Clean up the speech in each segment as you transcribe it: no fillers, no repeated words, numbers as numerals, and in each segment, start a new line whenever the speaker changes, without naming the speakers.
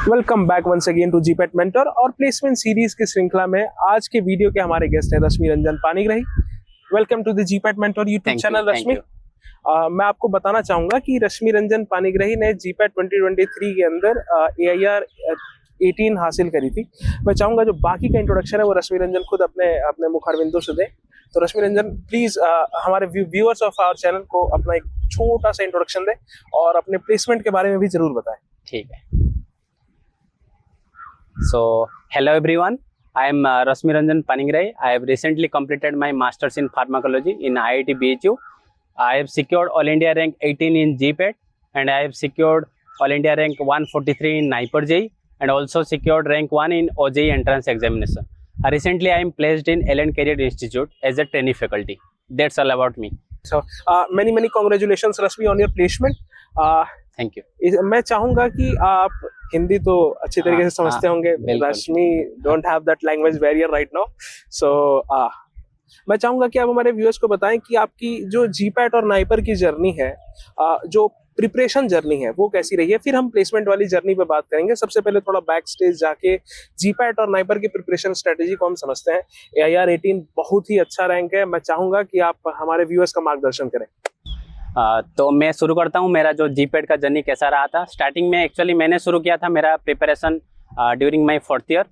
Welcome back once again to GPAT mentor और placement series की श्रृंखला में आज के वीडियो के हमारे गेस्ट हैं Rashmi Ranjan Panigrahi. Welcome to the GPAT mentor YouTube channel. Rashmi, मैं आपको बताना चाहूंगा कि रश्मि रंजन पानीग्राही ने जीपेट 2023 के अंदर AIR 18 हासिल करी थी। मैं चाहूंगा जो बाकी का इंट्रोडक्शन है वो रश्मि रंजन खुद अपने मुखारबिंदों से दे। तो रश्मि रंजन प्लीज हमारे व्यूअर्स ऑफ आवर चैनल को अपना एक छोटा सा इंट्रोडक्शन दे और अपने प्लेसमेंट के बारे में भी जरूर बताएं।
ठीक है। So, hello everyone. I am Rashmi Ranjan Panigrai. I have recently completed my Masters in Pharmacology in IIT BHU. I have secured All India rank 18 in GPAT and I have secured All India rank 143 in NIPER JEE and also secured rank 1 in OJEE entrance examination. Recently, I am placed in Ellen Career Institute as a trainee faculty. That's all about me.
So, many congratulations Rashmi on your placement.
Thank you.
मैं चाहूंगा कि आप हिंदी तो अच्छी तरीके से समझते होंगे। Rashmi don't have that language barrier right now. So मैं चाहूंगा कि आप हमारे व्यूअर्स को बताएं कि आपकी जो जीपैट और नाइपर की जर्नी है, जो प्रिपरेशन जर्नी है वो कैसी रही है। फिर हम प्लेसमेंट वाली जर्नी पे बात करेंगे। सबसे पहले थोड़ा बैक स्टेज जाके जीपैट और नाइपर की प्रिपरेशन स्ट्रेटेजी को हम समझते हैं। AIR 18 बहुत ही अच्छा रैंक है। मैं चाहूंगा कि आप हमारे व्यूअर्स का मार्गदर्शन करें।
तो मैं शुरू करता हूँ मेरा जो जीपेट का जर्नी कैसा रहा था। स्टार्टिंग में एक्चुअली मैंने शुरू किया था मेरा preparation during my 4th year.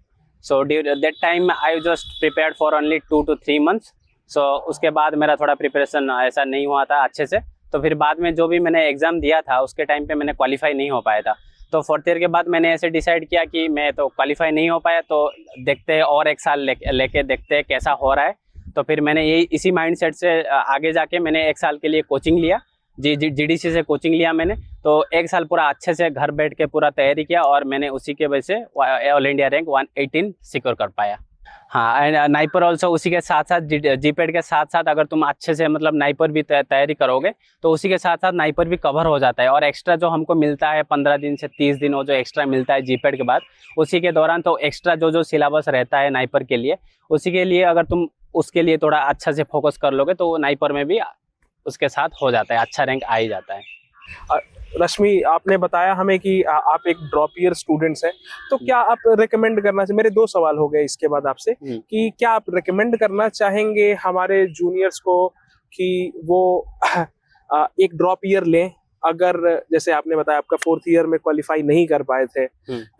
So that time I just prepared for only 2 to 3 months। सो उसके बाद मेरा थोड़ा प्रिपरेशन ऐसा नहीं हुआ था अच्छे से। तो फिर बाद में जो भी मैंने एग्ज़ाम दिया था उसके टाइम पे मैंने क्वालिफाई नहीं हो पाया था। तो 4th ईयर के बाद मैंने ऐसे डिसाइड किया कि मैं तो क्वालिफाई नहीं हो पाया तो देखते हैं और एक साल लेके देखते हैं कैसा हो रहा है। तो फिर मैंने यही इसी माइंडसेट से आगे जाके मैंने 1 साल के लिए कोचिंग लिया। GDC से कोचिंग लिया मैंने। तो 1 साल पूरा अच्छे से घर बैठ के पूरा तैयारी किया और मैंने उसी के वजह से ऑल इंडिया रैंक 118 सिक्योर कर पाया। हाँ, एंड नाइपर ऑल्सो उसी के साथ साथ जीपेट के साथ साथ अगर तुम अच्छे से मतलब नाइपर भी तैयारी करोगे तो उसी के साथ साथ नाइपर भी कवर हो जाता है। और एक्स्ट्रा जो हमको मिलता है 15 दिन से 30 दिन वो जो एक्स्ट्रा मिलता है जीपेट के बाद, उसी के दौरान तो एक्स्ट्रा जो सिलेबस रहता है नाइपर के लिए, उसी के लिए अगर तुम उसके लिए थोड़ा अच्छा से फोकस कर लोगे तो नाइपर में भी उसके साथ हो जाता है, अच्छा रैंक आ ही जाता है।
रश्मि, आपने बताया हमें कि आप एक ड्रॉप ईयर स्टूडेंट्स हैं, तो क्या आप रेकमेंड करना चाहिए, मेरे 2 सवाल हो गए इसके बाद आपसे, कि क्या आप रेकमेंड करना चाहेंगे हमारे जूनियर्स को कि वो एक ड्रॉप ईयर लें, अगर जैसे आपने बताया आपका 4th ईयर में क्वालिफाई नहीं कर पाए थे।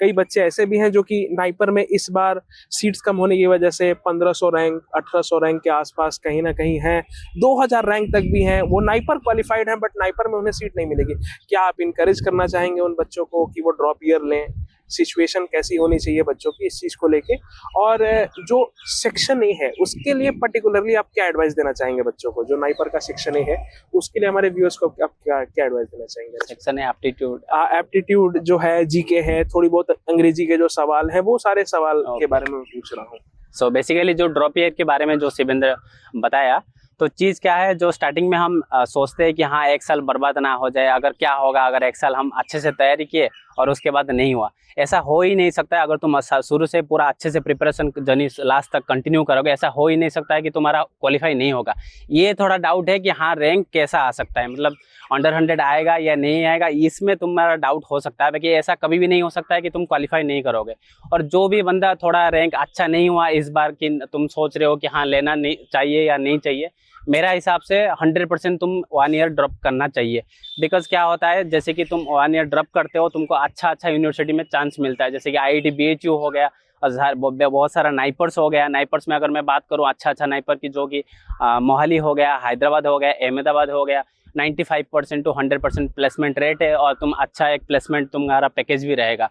कई बच्चे ऐसे भी हैं जो कि नाइपर में इस बार सीट्स कम होने की वजह से 1500 रैंक 1800 रैंक के आसपास कहीं ना कहीं हैं, 2000 रैंक तक भी हैं, वो नाइपर क्वालिफाइड हैं बट नाइपर में उन्हें सीट नहीं मिलेगी। क्या आप इनकरेज करना चाहेंगे उन बच्चों को कि वो ड्रॉप ईयर लें? सिचुएशन कैसी होनी चाहिए बच्चों की इस चीज को लेके, और जो सेक्शन ए है उसके लिए पर्टिकुलरली आप क्या एडवाइस देना चाहेंगे बच्चों को? जो नाइपर का सेक्शन ए है उसके लिए हमारे व्यूअर्स को आप क्या एडवाइस देना चाहेंगे?
सेक्शन ए
एप्टीट्यूड जो है, जीके है, थोड़ी बहुत अंग्रेजी के जो सवाल है, वो सारे सवाल के बारे में पूछ रहा हूँ।
सो बेसिकली जो ड्रॉप ईयर के बारे में जो शिवेंद्र बताया, तो चीज़ क्या है, जो स्टार्टिंग में हम सोचते हैं कि हाँ 1 साल बर्बाद ना हो जाए, अगर क्या होगा अगर 1 साल हम अच्छे से तैयारी किए और उसके बाद नहीं हुआ। ऐसा हो ही नहीं सकता है। अगर तुम शुरू से पूरा अच्छे से प्रिपरेशन जर्नी लास्ट तक कंटिन्यू करोगे, ऐसा हो ही नहीं सकता है कि तुम्हारा क्वालिफाई नहीं होगा। ये थोड़ा डाउट है कि हाँ रैंक कैसा आ सकता है, मतलब अंडर 100 आएगा या नहीं आएगा, इसमें तुम्हारा डाउट हो सकता है। कि ऐसा कभी भी नहीं हो सकता है कि तुम क्वालिफाई नहीं करोगे। और जो भी बंदा थोड़ा रैंक अच्छा नहीं हुआ इस बार, कि तुम सोच रहे हो कि हाँ लेना नहीं चाहिए या नहीं चाहिए, मेरा हिसाब से 100% तुम 1 ईयर ड्रॉप करना चाहिए। बिकॉज क्या होता है, जैसे कि तुम 1 ईयर ड्रॉप करते हो, तुमको अच्छा यूनिवर्सिटी में चांस मिलता है, जैसे कि IIT BHU हो गया और बहुत सारा नाइपर्स हो गया। नाइपर्स में अगर मैं बात करूँ अच्छा नाइपर की, जो कि मोहाली हो गया, हैदराबाद हो गया, अहमदाबाद हो गया, 95% to 100% प्लेसमेंट रेट है और तुम अच्छा एक प्लेसमेंट तुम्हारा पैकेज भी रहेगा।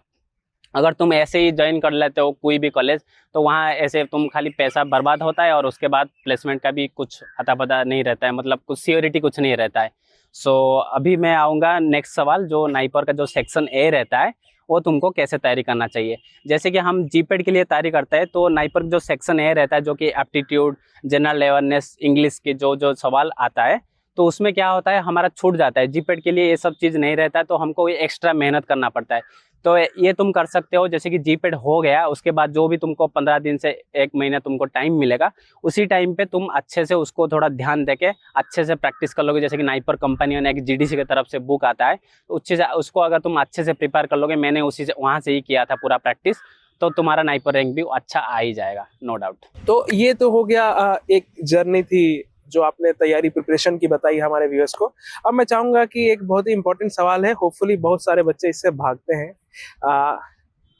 अगर तुम ऐसे ही ज्वाइन कर लेते हो कोई भी कॉलेज, तो वहाँ ऐसे तुम खाली पैसा बर्बाद होता है और उसके बाद प्लेसमेंट का भी कुछ अता पता नहीं रहता है, मतलब कुछ सियोरिटी कुछ नहीं रहता है। सो अभी मैं आऊँगा नेक्स्ट सवाल, जो नाइपर का जो सेक्शन ए रहता है वो तुमको कैसे तैयारी करना चाहिए। जैसे कि हम जीपेट के लिए तैयारी करते हैं तो नाइपर जो सेक्शन ए रहता है, जो कि एप्टीट्यूड, जनरल अवेयरनेस, इंग्लिश के जो सवाल आता है, तो उसमें क्या होता है हमारा छूट जाता है। जीपेट के लिए ये सब चीज़ नहीं रहता है तो हमको एक्स्ट्रा मेहनत करना पड़ता है। तो ये तुम कर सकते हो। जैसे कि जीपेड हो गया, उसके बाद जो भी तुमको 15 दिन से 1 महीना तुमको टाइम मिलेगा, उसी टाइम पे तुम अच्छे से उसको थोड़ा ध्यान देके अच्छे से प्रैक्टिस कर लोगे। जैसे कि नाइपर कंपनी ने एक जीडीसी की तरफ से बुक आता है, तो उसको अगर तुम अच्छे से प्रिपेयर कर लोगे, मैंने उसी से वहाँ से ही किया था पूरा प्रैक्टिस, तो तुम्हारा नाइपर रैंक भी अच्छा आ ही जाएगा, नो डाउट।
तो ये तो हो गया एक जर्नी थी जो आपने तैयारी प्रिपरेशन की बताई हमारे व्यूअर्स को। अब मैं चाहूंगा कि एक बहुत ही इंपॉर्टेंट सवाल है, होपफुली बहुत सारे बच्चे इससे भागते हैं।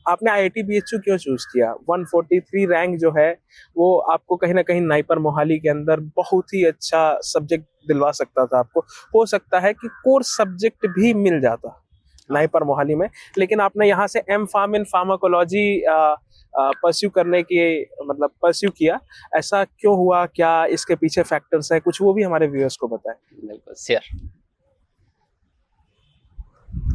आपने आईआईटी बीएचयू क्यों चूज किया? 143 रैंक जो है वो आपको कहीं ना कहीं नाइपर मोहाली के अंदर बहुत ही अच्छा सब्जेक्ट दिलवा सकता था। आपको हो सकता है कि कोर्स सब्जेक्ट भी मिल जाता नाइपर मोहाली में, लेकिन आपने यहाँ से M pharm in pharmacology pursue करने की मतलब परस्यू किया। ऐसा क्यों हुआ? क्या इसके पीछे फैक्टर्स हैं? कुछ वो भी हमारे व्यूअर्स को बताएं।
बिल्कुल शेयर।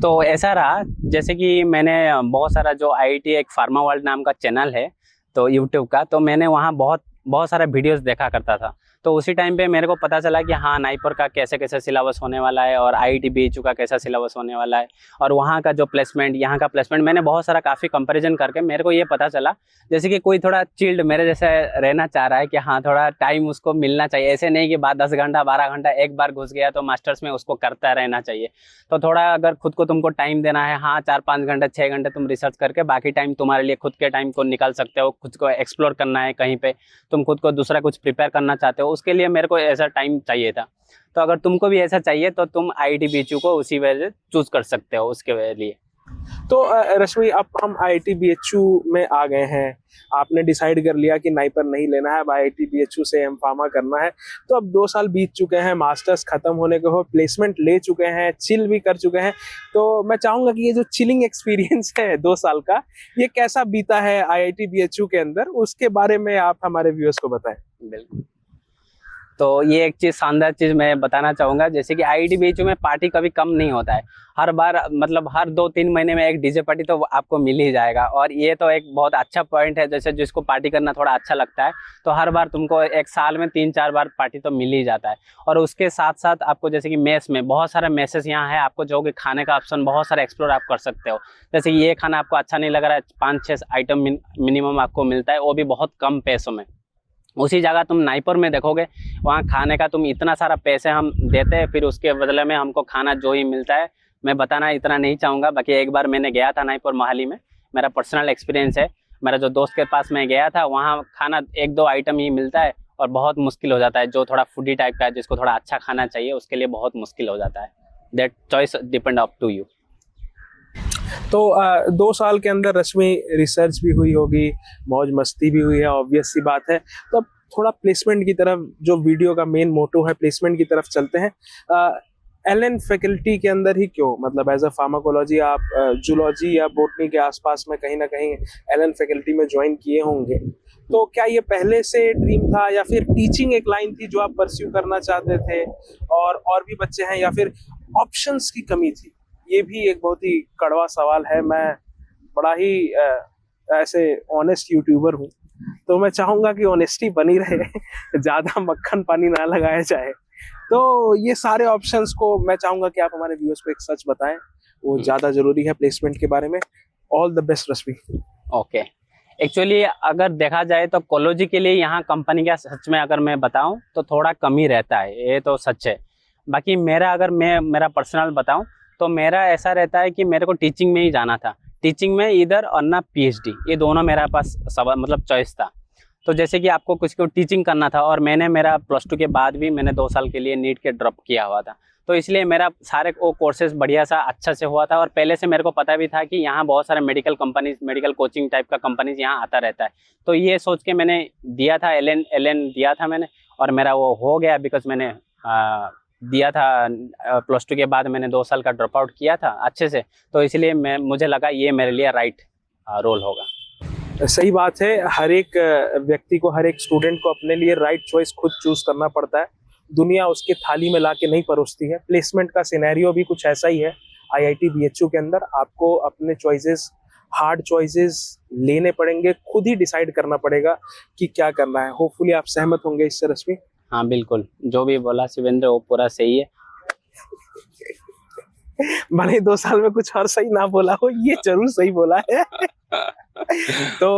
तो ऐसा रहा, जैसे कि मैंने बहुत सारा जो आईआईटी एक फार्मा वर्ल्ड नाम का चैनल है तो यूट्यूब का, तो मैंने वहाँ बहुत सारा वीडियोस देखा करता था। तो उसी टाइम पे मेरे को पता चला कि हाँ, नाइपर का कैसे कैसे सिलेबस होने वाला है और आईआईटी बीएचयू का कैसा सिलेबस होने वाला है, और वहाँ का जो प्लेसमेंट, यहाँ का प्लेसमेंट, मैंने बहुत सारा काफ़ी कंपैरिजन करके मेरे को ये पता चला जैसे कि कोई थोड़ा चिल्ड मेरे जैसे रहना चाह रहा है कि हाँ, थोड़ा टाइम उसको मिलना चाहिए। ऐसे नहीं कि बाद 10 घंटा 12 घंटा एक बार घुस गया तो मास्टर्स में उसको करता रहना चाहिए। तो थोड़ा अगर खुद को तुमको टाइम देना है, हाँ 4-5 घंटे 6 घंटे तुम रिसर्च करके बाकी टाइम तुम्हारे लिए खुद के टाइम को निकाल सकते हो। खुद को एक्सप्लोर करना है, कहीं पे तुम खुद को दूसरा कुछ प्रिपेयर करना चाहते हो, उसके लिए मेरे को ऐसा टाइम चाहिए था। तो अगर तुमको भी ऐसा चाहिए तो तुम आईआईटी बीएचयू को उसी वजह से चूज कर सकते हो उसके लिए।
तो रश्मि, अब हम आईआईटी बीएचयू में आ गए हैं, आपने डिसाइड कर लिया कि नाइपर नहीं लेना है, अब आईआईटी बीएचयू से एम फार्मा करना है। तो अब 2 साल बीत चुके हैं, मास्टर्स खत्म होने को हो, प्लेसमेंट ले चुके हैं, चिल भी कर चुके हैं। तो मैं चाहूंगा कि ये जो चिलिंग एक्सपीरियंस है 2 साल का, ये कैसा बीता है आईआईटी बीएचयू के अंदर, उसके बारे में आप हमारे व्यूअर्स को बताएं।
बिल्कुल। तो ये एक चीज़, शानदार चीज़ मैं बताना चाहूँगा, जैसे कि आईआईटी बीएचयू में पार्टी कभी कम नहीं होता है। हर बार मतलब हर 2-3 महीने में एक डीजे पार्टी तो आपको मिल ही जाएगा, और ये तो एक बहुत अच्छा पॉइंट है। जैसे जिसको पार्टी करना थोड़ा अच्छा लगता है, तो हर बार तुमको एक साल में 3-4 बार पार्टी तो मिल ही जाता है। और उसके साथ साथ आपको जैसे कि मेस में बहुत सारा मेसेस यहाँ है, आपको जो कि खाने का ऑप्शन बहुत सारा एक्सप्लोर आप कर सकते हो। जैसे ये खाना आपको अच्छा नहीं लग रहा है, 5-6 आइटम मिनिमम आपको मिलता है, वो भी बहुत कम पैसों में। उसी जगह तुम नाइपर में देखोगे, वहाँ खाने का तुम इतना सारा पैसे हम देते हैं, फिर उसके बदले में हमको खाना जो ही मिलता है, मैं बताना इतना नहीं चाहूँगा। बाकी एक बार मैंने गया था नाइपर मोहाली में, मेरा पर्सनल एक्सपीरियंस है। मेरा जो दोस्त के पास मैं गया था, वहाँ खाना 1-2 आइटम ही मिलता है और बहुत मुश्किल हो जाता है। जो थोड़ा फूडी टाइप का है, जिसको थोड़ा अच्छा खाना चाहिए, उसके लिए बहुत मुश्किल हो जाता है। That choice depend up to you.
तो 2 साल के अंदर रश्मि रिसर्च भी हुई होगी, मौज मस्ती भी हुई है, ऑब्वियस सी बात है। तो अब थोड़ा प्लेसमेंट की तरफ, जो वीडियो का मेन मोटो है, प्लेसमेंट की तरफ चलते हैं। एलएन फैकल्टी के अंदर ही क्यों? मतलब एज अ फार्माकोलॉजी आप जूलॉजी या बोटनी के आसपास में कहीं ना कहीं एलएन फैकल्टी में ज्वाइन किए होंगे, तो क्या ये पहले से ड्रीम था या फिर टीचिंग एक लाइन थी जो आप परस्यू करना चाहते थे, और भी बच्चे हैं, या फिर ऑप्शंस की कमी थी? ये भी एक बहुत ही कड़वा सवाल है। मैं बड़ा ही ऐसे ऑनेस्ट यूट्यूबर हूँ, तो मैं चाहूंगा कि ऑनेस्टी बनी रहे, ज्यादा मक्खन पानी ना लगाया जाए। तो ये सारे ऑप्शंस को मैं चाहूंगा कि आप हमारे व्यूअर्स को एक सच बताएं, वो ज्यादा जरूरी है प्लेसमेंट के बारे में। All the best Rashmi.
Okay, actually अगर देखा जाए तो कोलोजी के लिए यहाँ कंपनी का सच में अगर मैं बताऊँ तो थोड़ा कम ही रहता है, ये तो सच है। बाकी अगर मैं मेरा पर्सनल बताऊँ तो मेरा ऐसा रहता है कि मेरे को टीचिंग में ही जाना था। टीचिंग में इधर और ना पीएचडी, ये दोनों मेरा पास मतलब चॉइस था। तो जैसे कि आपको कुछ को टीचिंग करना था, और मैंने मेरा +2 के बाद भी मैंने 2 साल के लिए नीट के ड्रॉप किया हुआ था, तो इसलिए मेरा सारे वो कोर्सेज बढ़िया सा अच्छा से हुआ था। और पहले से मेरे को पता भी था कि यहाँ बहुत सारे medical companies, medical coaching type का कंपनीज यहाँ आता रहता है। तो ये सोच के मैंने दिया था, एलएन दिया था मैंने, और मेरा वो हो गया बिकॉज मैंने दिया था। +2 के बाद मैंने 2 साल का ड्रॉप आउट किया था अच्छे से, तो इसलिए मुझे लगा ये मेरे लिए राइट रोल होगा।
सही बात है, हर एक व्यक्ति को, हर एक स्टूडेंट को अपने लिए राइट चॉइस खुद चूज करना पड़ता है। दुनिया उसके थाली में लाके नहीं परोसती है। प्लेसमेंट का सिनेरियो भी कुछ ऐसा ही है आईआईटी बीएचयू के अंदर। आपको अपने चॉइसेस, हार्ड चॉइसेस लेने पड़ेंगे, खुद ही डिसाइड करना पड़ेगा कि क्या करना है। होपफुली आप सहमत होंगे इससे रश्मि।
हाँ बिल्कुल, जो भी बोला शिवेंद्र वो पूरा सही है।
भले ही 2 साल में कुछ और सही ना बोला हो, ये जरूर सही बोला है। तो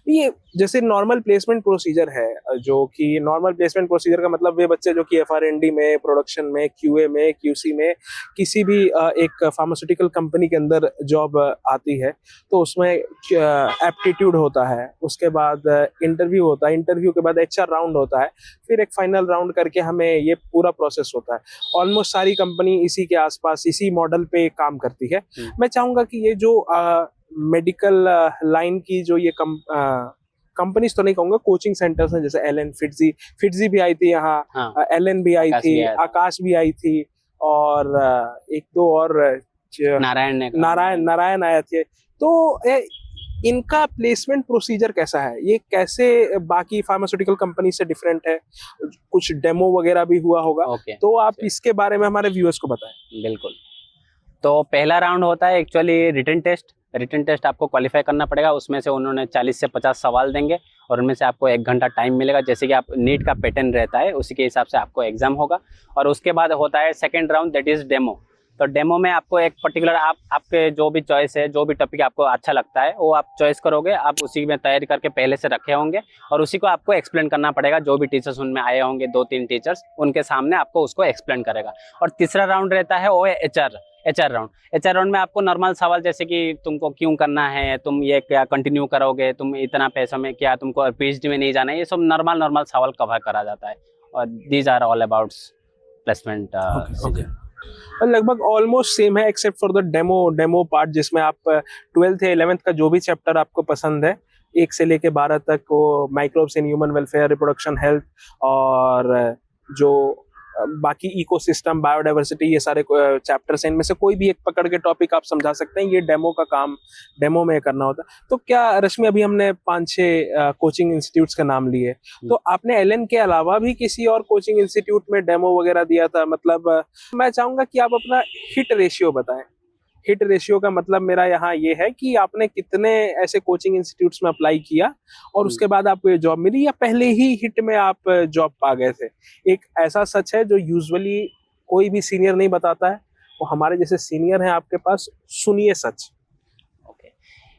ये जैसे नॉर्मल प्लेसमेंट प्रोसीजर है, जो कि नॉर्मल प्लेसमेंट प्रोसीजर का मतलब वे बच्चे जो कि FR&D में, प्रोडक्शन में, QA में, QC में, किसी भी एक फार्मास्यूटिकल कंपनी के अंदर जॉब आती है, तो उसमें एप्टीट्यूड होता है, उसके बाद इंटरव्यू होता है, इंटरव्यू के बाद HR राउंड होता है, फिर एक फाइनल राउंड करके हमें ये पूरा प्रोसेस होता है। ऑलमोस्ट सारी कंपनी इसी के आसपास, इसी मॉडल पे काम करती है। मैं चाहूंगा कि ये जो मेडिकल लाइन की जो ये कंपनीज तो नहीं कहूंगा, कोचिंग सेंटर्स हैं, जैसे LN, फिटजी भी आई थी यहाँ,
हाँ,
LN भी आई
आकाश
थी,
भी आया था।
आकाश भी आई थी, और एक दो और
नारायण ने कहा।
नारायण आए थे। तो इनका प्लेसमेंट प्रोसीजर कैसा है, ये कैसे बाकी फार्मास्यूटिकल कंपनी से डिफरेंट है? कुछ डेमो वगैरह भी हुआ होगा,
ओके,
तो आप इसके बारे में हमारे व्यूअर्स को बताएं।
बिल्कुल। तो पहला राउंड होता है actually written test. Written test आपको क्वालिफाई करना पड़ेगा। उसमें से उन्होंने 40 से 50 सवाल देंगे और उनमें से आपको 1 घंटा टाइम मिलेगा। जैसे कि आप नीट का पैटर्न रहता है, उसी के हिसाब से आपको एग्जाम होगा। और उसके बाद होता है second round, that is demo. तो डेमो में आपको एक पर्टिकुलर आपके जो भी चॉइस है, जो भी टॉपिक आपको अच्छा लगता है वो आप चॉइस करोगे। आप उसी में तैयारी करके पहले से रखे होंगे और उसी को आपको एक्सप्लेन करना पड़ेगा। जो भी टीचर्स उनमें आए होंगे, 2-3 टीचर्स, उनके सामने आपको उसको एक्सप्लेन करेगा। और तीसरा राउंड रहता है वो है HR राउंड। HR राउंड में आपको नॉर्मल सवाल, जैसे कि तुमको क्यों करना है, तुम ये क्या कंटिन्यू करोगे, तुम इतना पैसों में क्या, तुमको PhD में नहीं जाना है, ये सब नॉर्मल सवाल कवर करा जाता है। और these are all about placement.
और लगभग ऑलमोस्ट सेम है, except for the demo part, जिसमें आप 12th या 11th का जो भी चैप्टर आपको पसंद है, 1 से लेके 12 तक, वो microbes in human welfare, reproduction health, और जो बाकी इकोसिस्टम, बायोडाइवर्सिटी, ये सारे चैप्टर्स हैं, इनमें से कोई भी एक पकड़ के टॉपिक आप समझा सकते हैं। ये डेमो का काम डेमो में करना होता है। तो क्या रश्मि, अभी हमने 5-6 कोचिंग इंस्टीट्यूट्स का नाम लिए, तो आपने LN के अलावा भी किसी और कोचिंग इंस्टीट्यूट में डेमो वगैरह दिया था? मतलब मैं चाहूंगा कि आप अपना हिट रेशियो बताएं। हिट रेशियो का मतलब मेरा यहाँ ये है कि आपने कितने ऐसे कोचिंग इंस्टीट्यूट्स में अप्लाई किया और उसके बाद आपको ये जॉब मिली, या पहले ही हिट में आप जॉब पा गए थे? एक ऐसा सच है जो यूजुअली कोई भी सीनियर नहीं बताता है, वो हमारे जैसे सीनियर हैं आपके पास, सुनिए सच।
ओके,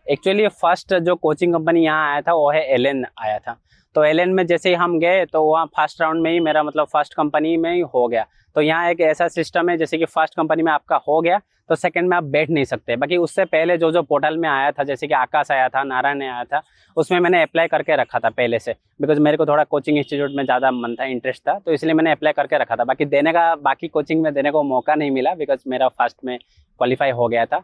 एक्चुअली फर्स्ट जो कोचिंग कंपनी यहाँ आया था वो है LN आया था। तो LN में जैसे ही हम गए तो वहाँ फर्स्ट राउंड में ही मेरा मतलब फर्स्ट कंपनी में ही हो गया। तो यहाँ एक ऐसा सिस्टम है, जैसे कि फर्स्ट कंपनी में आपका हो गया तो सेकंड में आप बैठ नहीं सकते। बाकी उससे पहले जो पोर्टल में आया था, जैसे कि आकाश आया था, नारायण आया था, उसमें मैंने अप्लाई करके रखा था पहले से, बिकॉज मेरे को थोड़ा कोचिंग इंस्टीट्यूट में ज़्यादा मन था, इंटरेस्ट था, तो इसलिए मैंने अप्लाई करके रखा था। बाकी कोचिंग में देने को मौका नहीं मिला, बिकॉज मेरा फर्स्ट में क्वालिफाई हो गया था।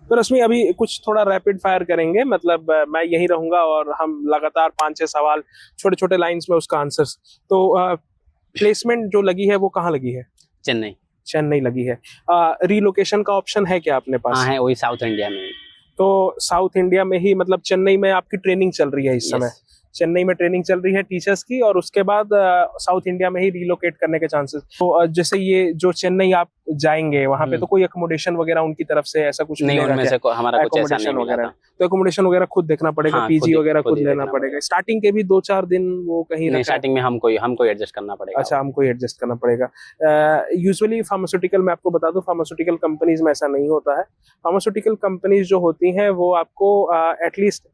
तो रश्मि, अभी कुछ थोड़ा रैपिड फायर करेंगे, मतलब मैं यहीं रहूंगा और हम लगातार 5-6 सवाल, छोटे छोटे लाइंस में उसका आंसर। तो प्लेसमेंट जो लगी है वो कहाँ लगी है? चेन्नई लगी है। रीलोकेशन का ऑप्शन है क्या अपने पास?
हाँ है, वही साउथ इंडिया में।
तो साउथ इंडिया में ही, मतलब चेन्नई में आपकी ट्रेनिंग चल रही है इस समय? चेन्नई में ट्रेनिंग चल रही है टीचर्स की, और उसके बाद साउथ इंडिया में ही रिलोकेट करने के चांसेस। तो जैसे ये जो चेन्नई आप जाएंगे, वहाँ पे तो कोई अकोमोडेशन वगैरह उनकी तरफ से ऐसा कुछ
नहीं, उनमें से हमारा कुछ ऐसा नहीं मिला था।
तो अकोमोडेशन वगैरह खुद देखना पड़ेगा?
हाँ,
PG वगैरह खुद लेना पड़ेगा? स्टार्टिंग के भी 2-4 दिन वो कहीं
नहीं, स्टार्टिंग में हमको एडजस्ट करना पड़ेगा।
अच्छा, हमको एडजस्ट करना पड़ेगा। यूजुअली फार्मास्यूटिकल में आपको बता दूं, फार्मास्यूटिकल कंपनीज में ऐसा नहीं होता है। फार्मास्यूटिकल कंपनीज जो होती हैं वो आपको एटलीस्ट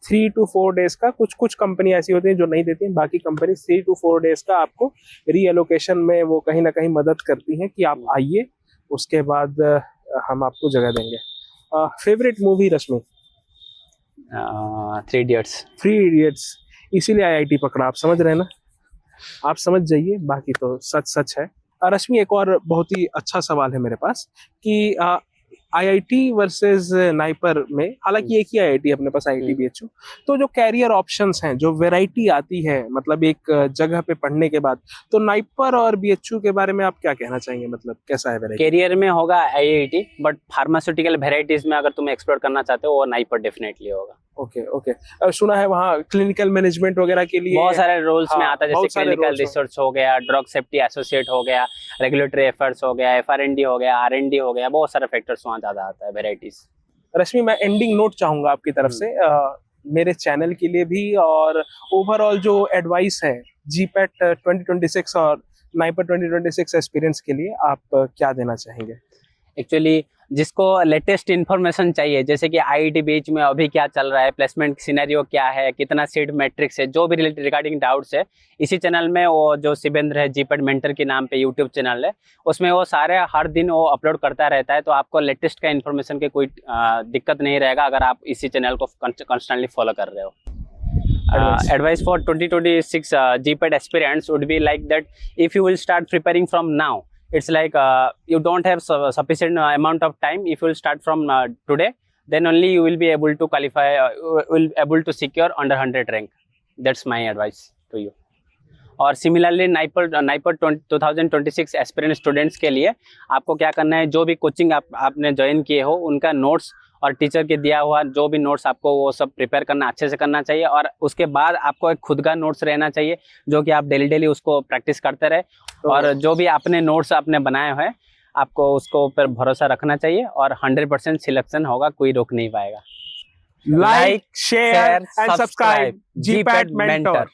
3 to 4 डेज का, कुछ कंपनी ऐसी होती है जो नहीं देती हैं, बाकी कंपनी 3 to 4 डेज का आपको रीएलोकेशन में वो कहीं ना कहीं मदद करती हैं कि आप आइए, उसके बाद हम आपको जगह देंगे। फेवरेट मूवी रश्मि?
3 इडियट्स।
3 इडियट्स, इसीलिए IIT पकड़ा, आप समझ रहे हैं ना? आप समझ जाइए, बाकी तो सच है। रश्मि, एक और बहुत ही अच्छा सवाल है मेरे पास कि IIT वर्सेस नाइपर में, हालांकि एक ही IIT अपने पास, IIT BHU, तो जो कैरियर ऑप्शंस हैं, जो वैरायटी आती है, मतलब एक जगह पे पढ़ने के बाद, तो नाइपर और BHU के बारे में आप क्या कहना चाहेंगे? मतलब कैसा है वैरायटी?
कैरियर में होगा IIT, बट फार्मास्यूटिकल वेराइटीज में अगर तुम एक्सप्लोर करना चाहते हो वो नाइपर डेफिनेटली होगा।
ओके। सुना है वहाँ क्लिनिकल मैनेजमेंट वगैरह के लिए
बहुत सारे रोल्स में आता है, जैसे क्लिनिकल रिसर्च हो गया, ड्रग सेफ्टी एसोसिएट हो गया, रेगुलेटरी अफेयर्स हो गया, FR&D हो गया, R&D हो गया, बहुत सारे फैक्टर्स वहाँ ज्यादा आता है, वेराइटीज।
रश्मि, मैं एंडिंग नोट चाहूंगा आपकी तरफ से, मेरे चैनल के लिए भी, और ओवरऑल जो एडवाइस है GPAT 2026 और नाइपर 2026 एक्सपीरियंस के लिए आप क्या देना चाहेंगे?
एक्चुअली जिसको लेटेस्ट इन्फॉर्मेशन चाहिए, जैसे कि आईआईटी बीच में अभी क्या चल रहा है, प्लेसमेंट सिनेरियो क्या है, कितना सीट मैट्रिक्स है, जो भी रिगार्डिंग डाउट्स है, इसी चैनल में वो जो शिवेंद्र है जीपैड मेंटर के नाम पे यूट्यूब चैनल है, उसमें वो सारे हर दिन वो अपलोड करता रहता है। तो आपको लेटेस्ट का इन्फॉर्मेशन की कोई दिक्कत नहीं रहेगा अगर आप इसी चैनल को कॉन्स्टेंटली फॉलो कर रहे हो। Advice for 2026 GPAT aspirants would be like that if you will start preparing from now, it's like you don't have sufficient amount of time. If you will start from today, then only you will be able to qualify, will able to secure under 100 rank. That's my advice to you. और similarly NIPER 2026 aspirant students के लिए आपको क्या करना है, जो भी coaching आपने ज्वाइन किए हो उनका नोट्स और टीचर के दिया हुआ जो भी नोट्स आपको वो सब प्रिपेयर करना अच्छे से करना चाहिए। और उसके बाद आपको एक खुद का नोट्स रहना चाहिए जो कि आप डेली उसको प्रैक्टिस करते रहे। और जो भी आपने नोट्स आपने बनाए हुए आपको उसको ऊपर भरोसा रखना चाहिए और 100% सिलेक्शन होगा, कोई रोक नहीं पाएगा।
Like, share and subscribe GPAT mentor.